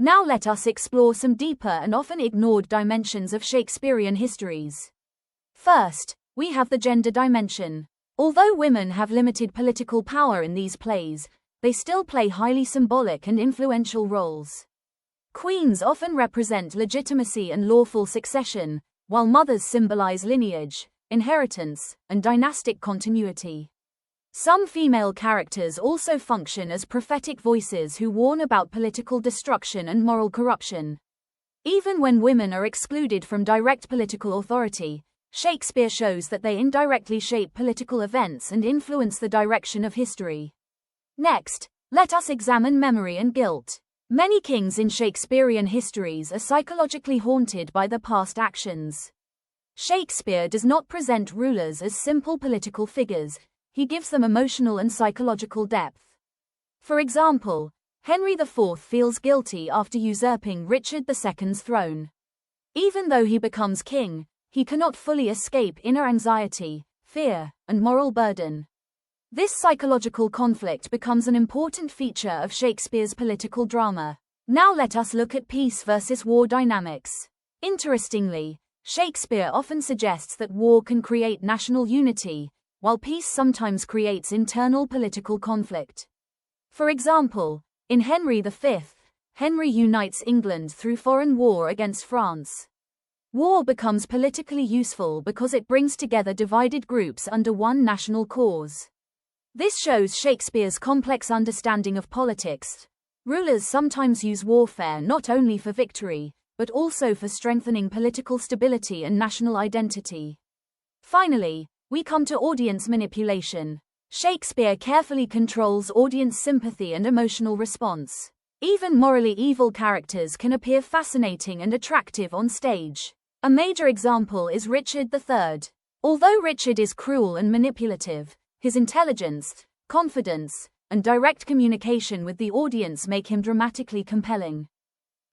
Now let us explore some deeper and often ignored dimensions of Shakespearean histories. First, we have the gender dimension. Although women have limited political power in these plays, they still play highly symbolic and influential roles. Queens often represent legitimacy and lawful succession, while mothers symbolize lineage, inheritance, and dynastic continuity. Some female characters also function as prophetic voices who warn about political destruction and moral corruption. Even when women are excluded from direct political authority, Shakespeare shows that they indirectly shape political events and influence the direction of history. Next, let us examine memory and guilt. Many kings in Shakespearean histories are psychologically haunted by their past actions. Shakespeare does not present rulers as simple political figures. He gives them emotional and psychological depth. For example, Henry IV feels guilty after usurping Richard II's throne. Even though he becomes king, he cannot fully escape inner anxiety, fear, and moral burden. This psychological conflict becomes an important feature of Shakespeare's political drama. Now let us look at peace versus war dynamics. Interestingly, Shakespeare often suggests that war can create national unity, while peace sometimes creates internal political conflict. For example, in Henry V, Henry unites England through foreign war against France. War becomes politically useful because it brings together divided groups under one national cause. This shows Shakespeare's complex understanding of politics. Rulers sometimes use warfare not only for victory, but also for strengthening political stability and national identity. Finally, we come to audience manipulation. Shakespeare carefully controls audience sympathy and emotional response. Even morally evil characters can appear fascinating and attractive on stage. A major example is Richard III. Although Richard is cruel and manipulative, his intelligence, confidence, and direct communication with the audience make him dramatically compelling.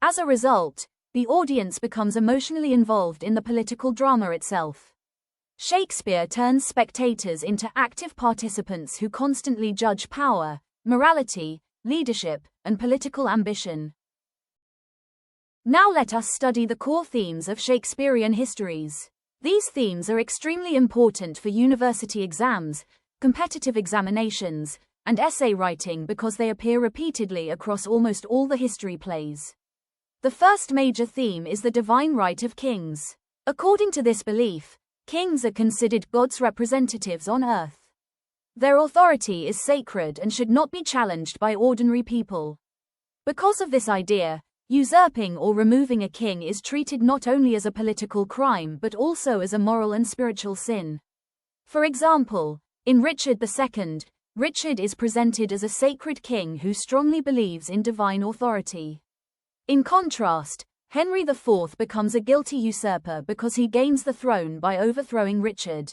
As a result, the audience becomes emotionally involved in the political drama itself. Shakespeare turns spectators into active participants who constantly judge power, morality, leadership, and political ambition. Now let us study the core themes of Shakespearean histories. These themes are extremely important for university exams, competitive examinations, and essay writing because they appear repeatedly across almost all the history plays. The first major theme is the divine right of kings. According to this belief, kings are considered God's representatives on earth. Their authority is sacred and should not be challenged by ordinary people. Because of this idea, usurping or removing a king is treated not only as a political crime but also as a moral and spiritual sin. For example, in Richard II, Richard is presented as a sacred king who strongly believes in divine authority. In contrast, Henry IV becomes a guilty usurper because he gains the throne by overthrowing Richard.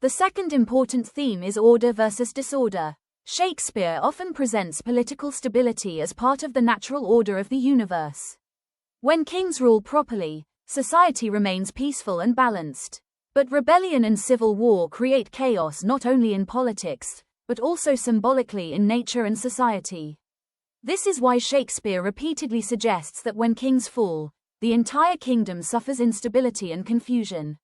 The second important theme is order versus disorder. Shakespeare often presents political stability as part of the natural order of the universe. When kings rule properly, society remains peaceful and balanced. But rebellion and civil war create chaos not only in politics, but also symbolically in nature and society. This is why Shakespeare repeatedly suggests that when kings fall, the entire kingdom suffers instability and confusion.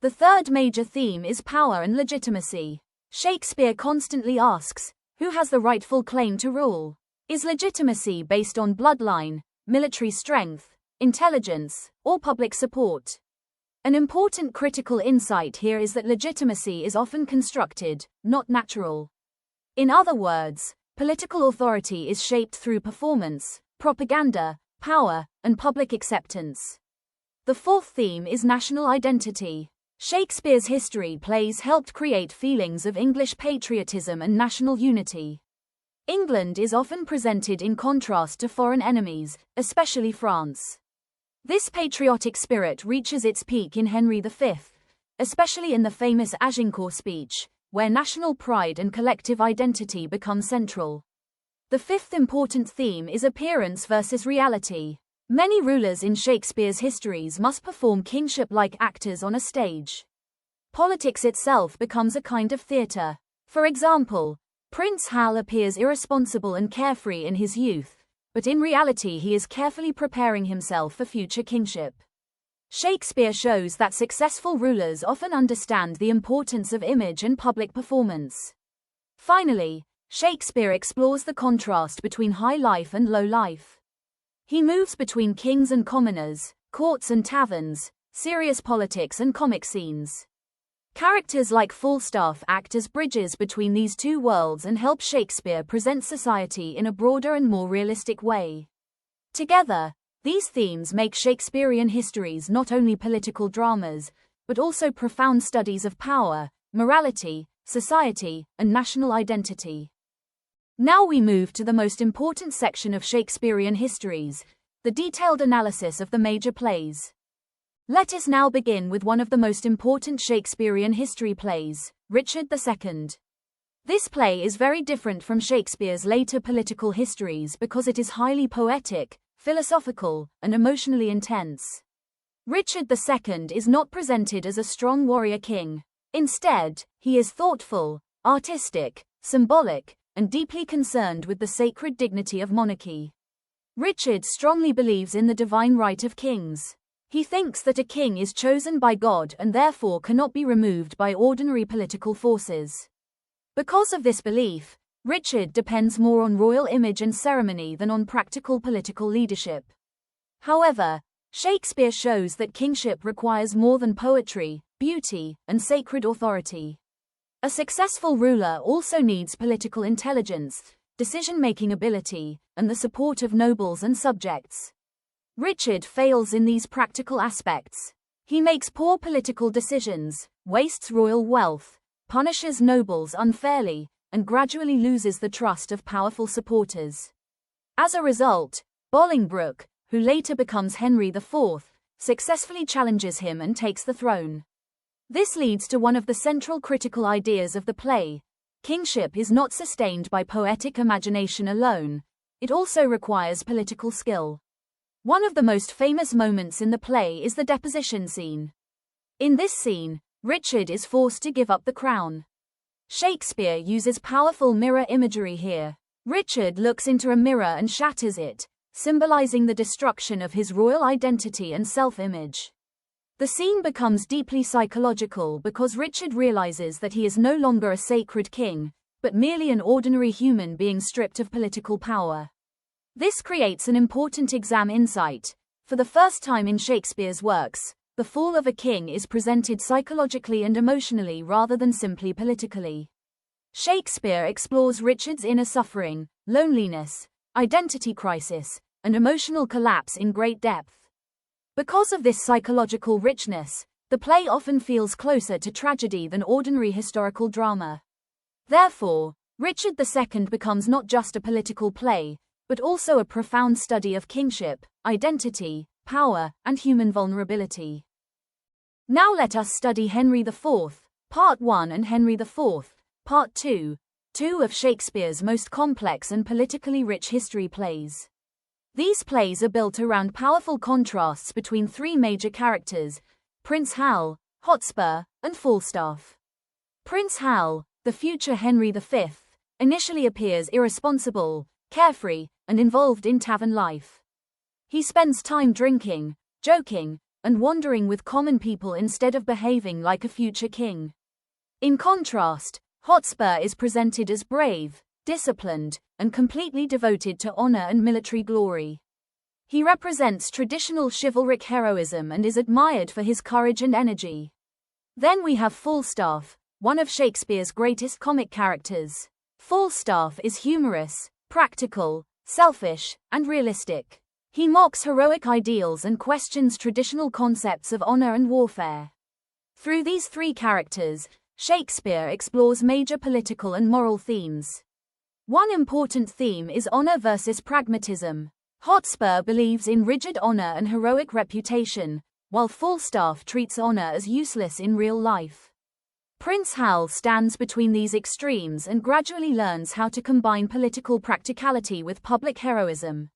The third major theme is power and legitimacy. Shakespeare constantly asks, who has the rightful claim to rule? Is legitimacy based on bloodline, military strength, intelligence, or public support? An important critical insight here is that legitimacy is often constructed, not natural. In other words, political authority is shaped through performance, propaganda, power, and public acceptance. The fourth theme is national identity. Shakespeare's history plays helped create feelings of English patriotism and national unity. England is often presented in contrast to foreign enemies, especially France. This patriotic spirit reaches its peak in Henry V, especially in the famous Agincourt speech, where national pride and collective identity become central. The fifth important theme is appearance versus reality. Many rulers in Shakespeare's histories must perform kingship-like actors on a stage. Politics itself becomes a kind of theatre. For example, Prince Hal appears irresponsible and carefree in his youth, but in reality he is carefully preparing himself for future kingship. Shakespeare shows that successful rulers often understand the importance of image and public performance. Finally, Shakespeare explores the contrast between high life and low life. He moves between kings and commoners, courts and taverns, serious politics and comic scenes. Characters like Falstaff act as bridges between these two worlds and help Shakespeare present society in a broader and more realistic way. Together, these themes make Shakespearean histories not only political dramas, but also profound studies of power, morality, society, and national identity. Now we move to the most important section of Shakespearean histories, the detailed analysis of the major plays. Let us now begin with one of the most important Shakespearean history plays, Richard II. This play is very different from Shakespeare's later political histories because it is highly poetic, philosophical, and emotionally intense. Richard II is not presented as a strong warrior king. Instead, he is thoughtful, artistic, symbolic, and deeply concerned with the sacred dignity of monarchy. Richard strongly believes in the divine right of kings. He thinks that a king is chosen by God and therefore cannot be removed by ordinary political forces. Because of this belief, Richard depends more on royal image and ceremony than on practical political leadership. However, Shakespeare shows that kingship requires more than poetry, beauty, and sacred authority. A successful ruler also needs political intelligence, decision-making ability, and the support of nobles and subjects. Richard fails in these practical aspects. He makes poor political decisions, wastes royal wealth, punishes nobles unfairly, and gradually loses the trust of powerful supporters. As a result, Bolingbroke, who later becomes Henry IV, successfully challenges him and takes the throne. This leads to one of the central critical ideas of the play. Kingship is not sustained by poetic imagination alone, it also requires political skill. One of the most famous moments in the play is the deposition scene. In this scene, Richard is forced to give up the crown. Shakespeare uses powerful mirror imagery here. Richard looks into a mirror and shatters it, symbolizing the destruction of his royal identity and self-image. The scene becomes deeply psychological because Richard realizes that he is no longer a sacred king, but merely an ordinary human being stripped of political power. This creates an important exam insight. For the first time in Shakespeare's works, the fall of a king is presented psychologically and emotionally rather than simply politically. Shakespeare explores Richard's inner suffering, loneliness, identity crisis, and emotional collapse in great depth. Because of this psychological richness, the play often feels closer to tragedy than ordinary historical drama. Therefore, Richard II becomes not just a political play, but also a profound study of kingship, identity, power, and human vulnerability. Now let us study Henry IV, Part 1 and Henry IV, Part 2, two of Shakespeare's most complex and politically rich history plays. These plays are built around powerful contrasts between three major characters, Prince Hal, Hotspur, and Falstaff. Prince Hal, the future Henry V, initially appears irresponsible, carefree, and involved in tavern life. He spends time drinking, joking, and wandering with common people instead of behaving like a future king. In contrast, Hotspur is presented as brave, disciplined, and completely devoted to honor and military glory. He represents traditional chivalric heroism and is admired for his courage and energy. Then we have Falstaff, one of Shakespeare's greatest comic characters. Falstaff is humorous, practical, selfish, and realistic. He mocks heroic ideals and questions traditional concepts of honor and warfare. Through these three characters, Shakespeare explores major political and moral themes. One important theme is honor versus pragmatism. Hotspur believes in rigid honor and heroic reputation, while Falstaff treats honor as useless in real life. Prince Hal stands between these extremes and gradually learns how to combine political practicality with public heroism.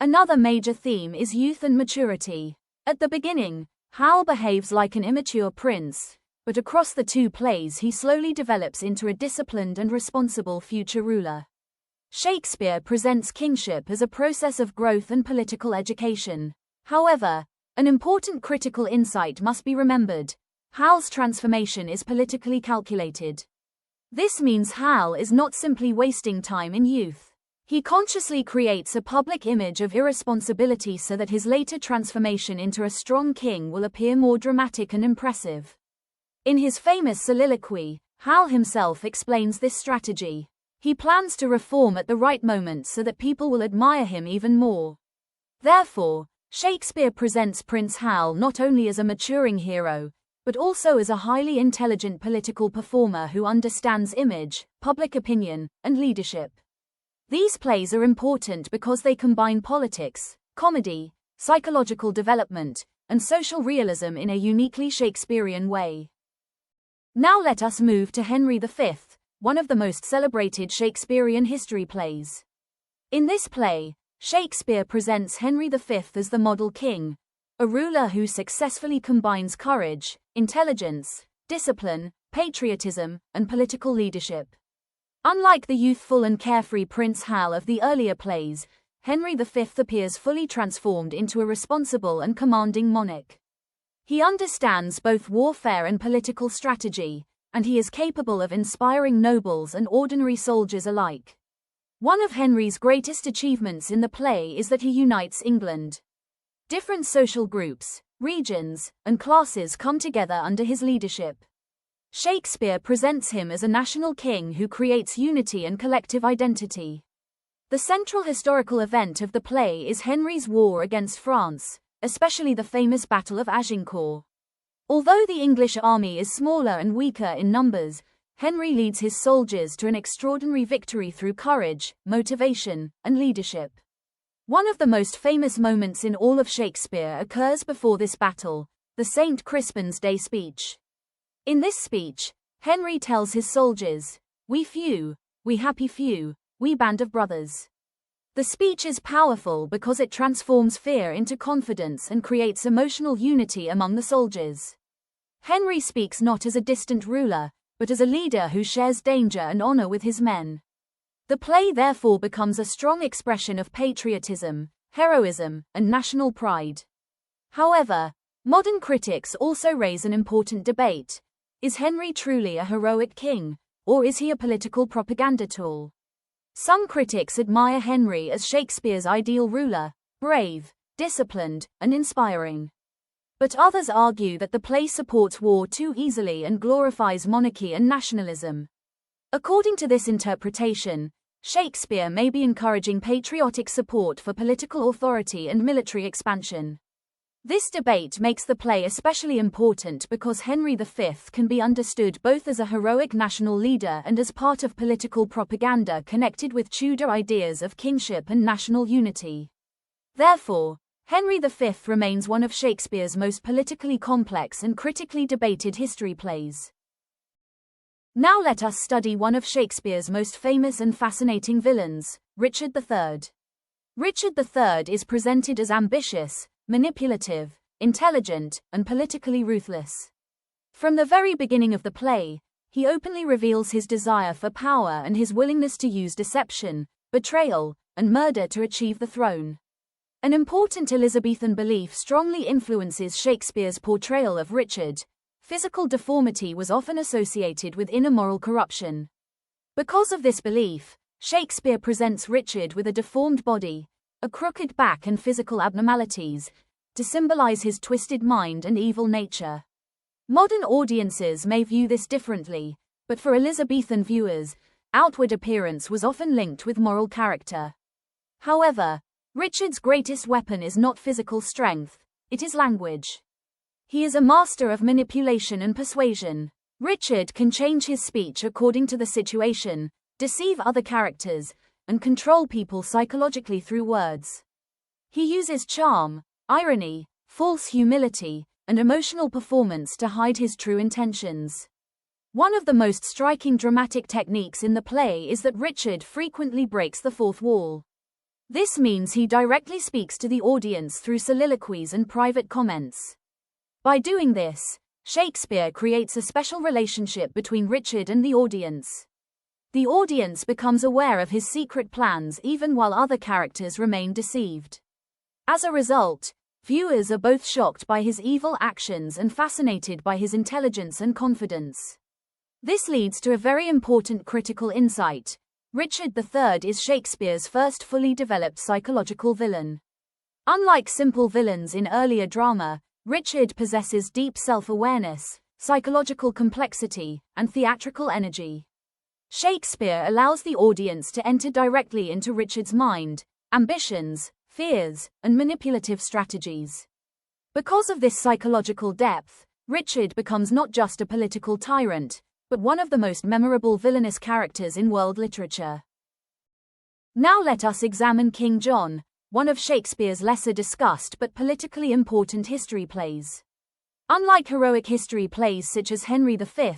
Another major theme is youth and maturity. At the beginning, Hal behaves like an immature prince, but across the two plays he slowly develops into a disciplined and responsible future ruler. Shakespeare presents kingship as a process of growth and political education. However, an important critical insight must be remembered. Hal's transformation is politically calculated. This means Hal is not simply wasting time in youth. He consciously creates a public image of irresponsibility so that his later transformation into a strong king will appear more dramatic and impressive. In his famous soliloquy, Hal himself explains this strategy. He plans to reform at the right moment so that people will admire him even more. Therefore, Shakespeare presents Prince Hal not only as a maturing hero, but also as a highly intelligent political performer who understands image, public opinion, and leadership. These plays are important because they combine politics, comedy, psychological development, and social realism in a uniquely Shakespearean way. Now let us move to Henry V, one of the most celebrated Shakespearean history plays. In this play, Shakespeare presents Henry V as the model king, a ruler who successfully combines courage, intelligence, discipline, patriotism, and political leadership. Unlike the youthful and carefree Prince Hal of the earlier plays, Henry V appears fully transformed into a responsible and commanding monarch. He understands both warfare and political strategy, and he is capable of inspiring nobles and ordinary soldiers alike. One of Henry's greatest achievements in the play is that he unites England. Different social groups, regions, and classes come together under his leadership. Shakespeare presents him as a national king who creates unity and collective identity. The central historical event of the play is Henry's war against France, especially the famous Battle of Agincourt. Although the English army is smaller and weaker in numbers, Henry leads his soldiers to an extraordinary victory through courage, motivation, and leadership. One of the most famous moments in all of Shakespeare occurs before this battle, the St. Crispin's Day speech. In this speech, Henry tells his soldiers, "We few, we happy few, we band of brothers." The speech is powerful because it transforms fear into confidence and creates emotional unity among the soldiers. Henry speaks not as a distant ruler, but as a leader who shares danger and honor with his men. The play therefore becomes a strong expression of patriotism, heroism, and national pride. However, modern critics also raise an important debate. Is Henry truly a heroic king, or is he a political propaganda tool? Some critics admire Henry as Shakespeare's ideal ruler, brave, disciplined, and inspiring. But others argue that the play supports war too easily and glorifies monarchy and nationalism. According to this interpretation, Shakespeare may be encouraging patriotic support for political authority and military expansion. This debate makes the play especially important because Henry V can be understood both as a heroic national leader and as part of political propaganda connected with Tudor ideas of kingship and national unity. Therefore, Henry V remains one of Shakespeare's most politically complex and critically debated history plays. Now let us study one of Shakespeare's most famous and fascinating villains, Richard III. Richard III is presented as ambitious, manipulative, intelligent, and politically ruthless. From the very beginning of the play, he openly reveals his desire for power and his willingness to use deception, betrayal, and murder to achieve the throne. An important Elizabethan belief strongly influences Shakespeare's portrayal of Richard. Physical deformity was often associated with inner moral corruption. Because of this belief, Shakespeare presents Richard with a deformed body, a crooked back and physical abnormalities, to symbolize his twisted mind and evil nature. Modern audiences may view this differently, but for Elizabethan viewers, outward appearance was often linked with moral character. However, Richard's greatest weapon is not physical strength, it is language. He is a master of manipulation and persuasion. Richard can change his speech according to the situation, deceive other characters, and control people psychologically through words. He uses charm, irony, false humility, and emotional performance to hide his true intentions. One of the most striking dramatic techniques in the play is that Richard frequently breaks the fourth wall. This means he directly speaks to the audience through soliloquies and private comments. By doing this, Shakespeare creates a special relationship between Richard and the audience. The audience becomes aware of his secret plans even while other characters remain deceived. As a result, viewers are both shocked by his evil actions and fascinated by his intelligence and confidence. This leads to a very important critical insight. Richard III is Shakespeare's first fully developed psychological villain. Unlike simple villains in earlier drama, Richard possesses deep self-awareness, psychological complexity, and theatrical energy. Shakespeare allows the audience to enter directly into Richard's mind, ambitions, fears, and manipulative strategies. Because of this psychological depth, Richard becomes not just a political tyrant, but one of the most memorable villainous characters in world literature. Now let us examine King John, one of Shakespeare's lesser discussed but politically important history plays. Unlike heroic history plays such as Henry V,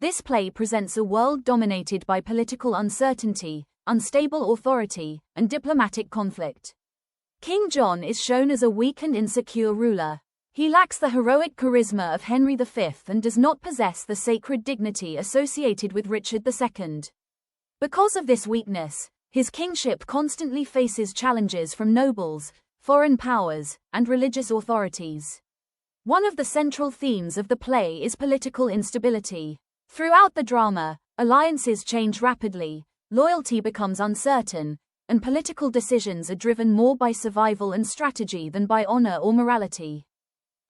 this play presents a world dominated by political uncertainty, unstable authority, and diplomatic conflict. King John is shown as a weak and insecure ruler. He lacks the heroic charisma of Henry V and does not possess the sacred dignity associated with Richard II. Because of this weakness, his kingship constantly faces challenges from nobles, foreign powers, and religious authorities. One of the central themes of the play is political instability. Throughout the drama, alliances change rapidly, loyalty becomes uncertain, and political decisions are driven more by survival and strategy than by honor or morality.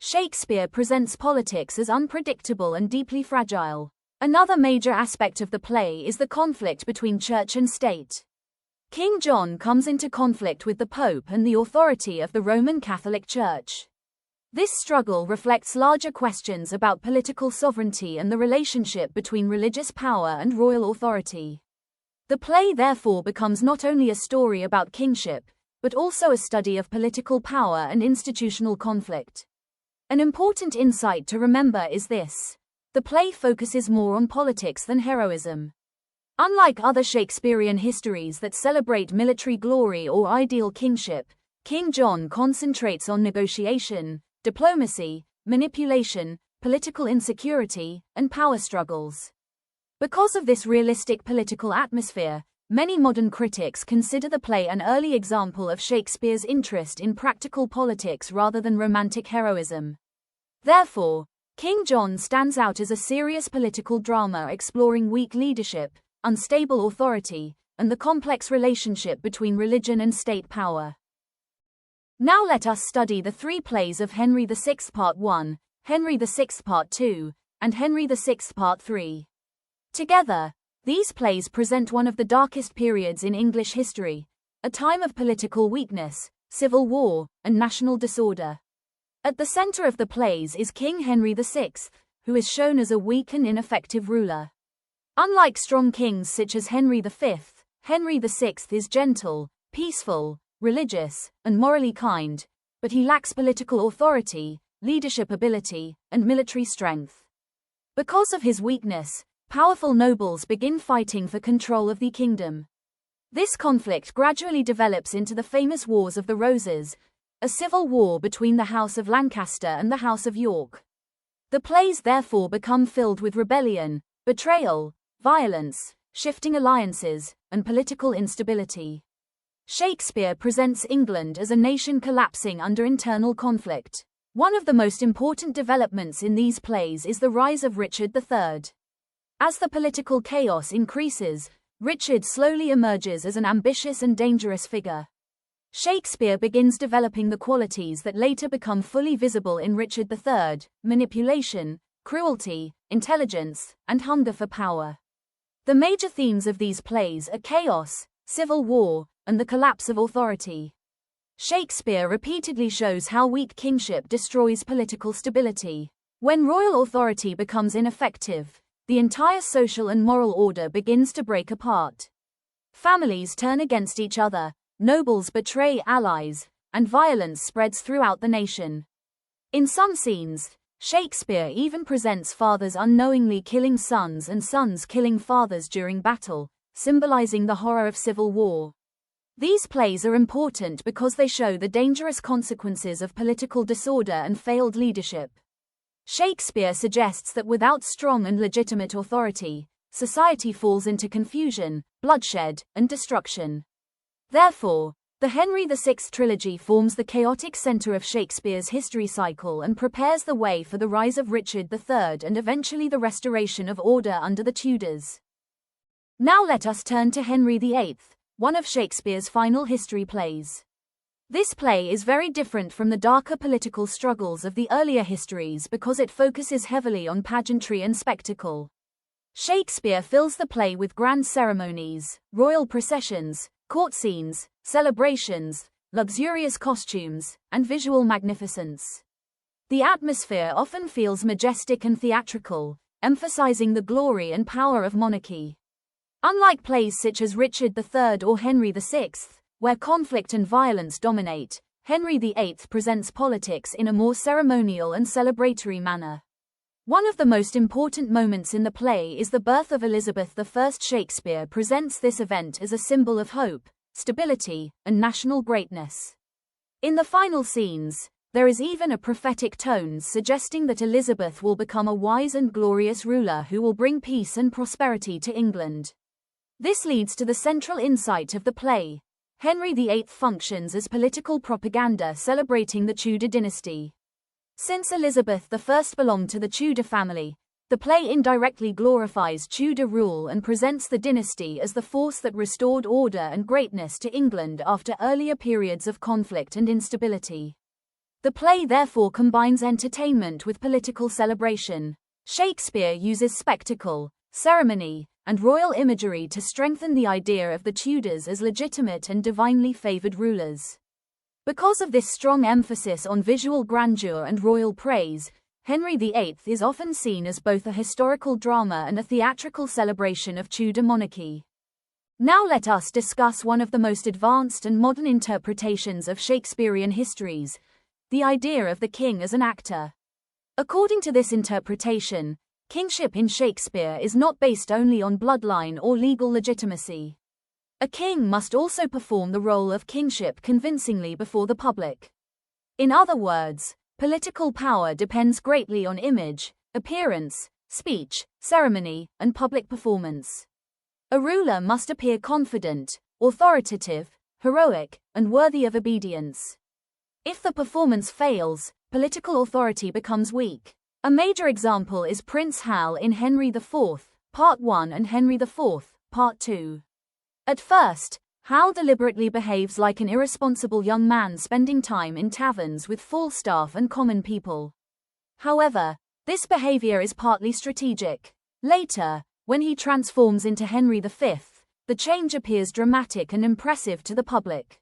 Shakespeare presents politics as unpredictable and deeply fragile. Another major aspect of the play is the conflict between church and state. King John comes into conflict with the Pope and the authority of the Roman Catholic Church. This struggle reflects larger questions about political sovereignty and the relationship between religious power and royal authority. The play therefore becomes not only a story about kingship, but also a study of political power and institutional conflict. An important insight to remember is this: the play focuses more on politics than heroism. Unlike other Shakespearean histories that celebrate military glory or ideal kingship, King John concentrates on negotiation, diplomacy, manipulation, political insecurity, and power struggles. Because of this realistic political atmosphere, many modern critics consider the play an early example of Shakespeare's interest in practical politics rather than romantic heroism. Therefore, King John stands out as a serious political drama exploring weak leadership, unstable authority, and the complex relationship between religion and state power. Now let us study the three plays of Henry VI Part 1, Henry VI Part 2, and Henry VI Part 3. Together, these plays present one of the darkest periods in English history, a time of political weakness, civil war, and national disorder. At the center of the plays is King Henry VI, who is shown as a weak and ineffective ruler. Unlike strong kings such as Henry V, Henry VI is gentle, peaceful, religious, and morally kind, but he lacks political authority, leadership ability, and military strength. Because of his weakness, powerful nobles begin fighting for control of the kingdom. This conflict gradually develops into the famous Wars of the Roses, a civil war between the House of Lancaster and the House of York. The plays therefore become filled with rebellion, betrayal, violence, shifting alliances, and political instability. Shakespeare presents England as a nation collapsing under internal conflict. One of the most important developments in these plays is the rise of Richard III. As the political chaos increases, Richard slowly emerges as an ambitious and dangerous figure. Shakespeare begins developing the qualities that later become fully visible in Richard III: manipulation, cruelty, intelligence, and hunger for power. The major themes of these plays are chaos, civil war, and the collapse of authority. Shakespeare repeatedly shows how weak kingship destroys political stability. When royal authority becomes ineffective, the entire social and moral order begins to break apart. Families turn against each other, nobles betray allies, and violence spreads throughout the nation. In some scenes, Shakespeare even presents fathers unknowingly killing sons and sons killing fathers during battle, symbolizing the horror of civil war. These plays are important because they show the dangerous consequences of political disorder and failed leadership. Shakespeare suggests that without strong and legitimate authority, society falls into confusion, bloodshed, and destruction. Therefore, the Henry VI trilogy forms the chaotic center of Shakespeare's history cycle and prepares the way for the rise of Richard III and eventually the restoration of order under the Tudors. Now let us turn to Henry VIII, one of Shakespeare's final history plays. This play is very different from the darker political struggles of the earlier histories because it focuses heavily on pageantry and spectacle. Shakespeare fills the play with grand ceremonies, royal processions, court scenes, celebrations, luxurious costumes, and visual magnificence. The atmosphere often feels majestic and theatrical, emphasizing the glory and power of monarchy. Unlike plays such as Richard III or Henry VI, where conflict and violence dominate, Henry VIII presents politics in a more ceremonial and celebratory manner. One of the most important moments in the play is the birth of Elizabeth I. Shakespeare presents this event as a symbol of hope, stability, and national greatness. In the final scenes, there is even a prophetic tone suggesting that Elizabeth will become a wise and glorious ruler who will bring peace and prosperity to England. This leads to the central insight of the play. Henry VIII functions as political propaganda celebrating the Tudor dynasty. Since Elizabeth I belonged to the Tudor family, the play indirectly glorifies Tudor rule and presents the dynasty as the force that restored order and greatness to England after earlier periods of conflict and instability. The play therefore combines entertainment with political celebration. Shakespeare uses spectacle, ceremony, and royal imagery to strengthen the idea of the Tudors as legitimate and divinely favored rulers. Because of this strong emphasis on visual grandeur and royal praise, Henry VIII is often seen as both a historical drama and a theatrical celebration of Tudor monarchy. Now let us discuss one of the most advanced and modern interpretations of Shakespearean histories, the idea of the king as an actor. According to this interpretation, kingship in Shakespeare is not based only on bloodline or legal legitimacy. A king must also perform the role of kingship convincingly before the public. In other words, political power depends greatly on image, appearance, speech, ceremony, and public performance. A ruler must appear confident, authoritative, heroic, and worthy of obedience. If the performance fails, political authority becomes weak. A major example is Prince Hal in Henry IV, Part 1 and Henry IV, Part 2. At first, Hal deliberately behaves like an irresponsible young man spending time in taverns with Falstaff and common people. However, this behavior is partly strategic. Later, when he transforms into Henry V, the change appears dramatic and impressive to the public.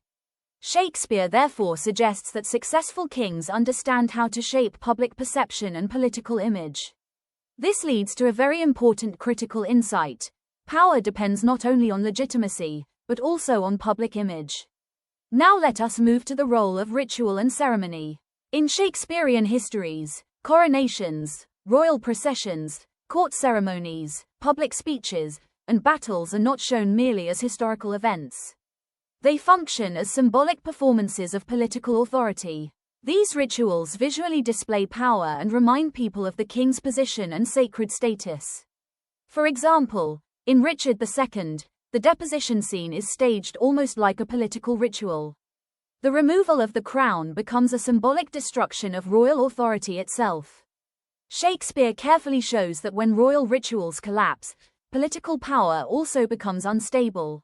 Shakespeare therefore suggests that successful kings understand how to shape public perception and political image. This leads to a very important critical insight. Power depends not only on legitimacy, but also on public image. Now let us move to the role of ritual and ceremony. In Shakespearean histories, coronations, royal processions, court ceremonies, public speeches, and battles are not shown merely as historical events. They function as symbolic performances of political authority. These rituals visually display power and remind people of the king's position and sacred status. For example, in Richard II, the deposition scene is staged almost like a political ritual. The removal of the crown becomes a symbolic destruction of royal authority itself. Shakespeare carefully shows that when royal rituals collapse, political power also becomes unstable.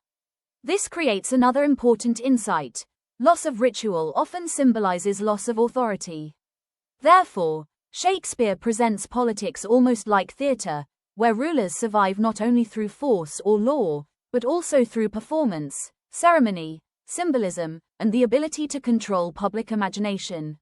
This creates another important insight. Loss of ritual often symbolizes loss of authority. Therefore, Shakespeare presents politics almost like theater, where rulers survive not only through force or law, but also through performance, ceremony, symbolism, and the ability to control public imagination.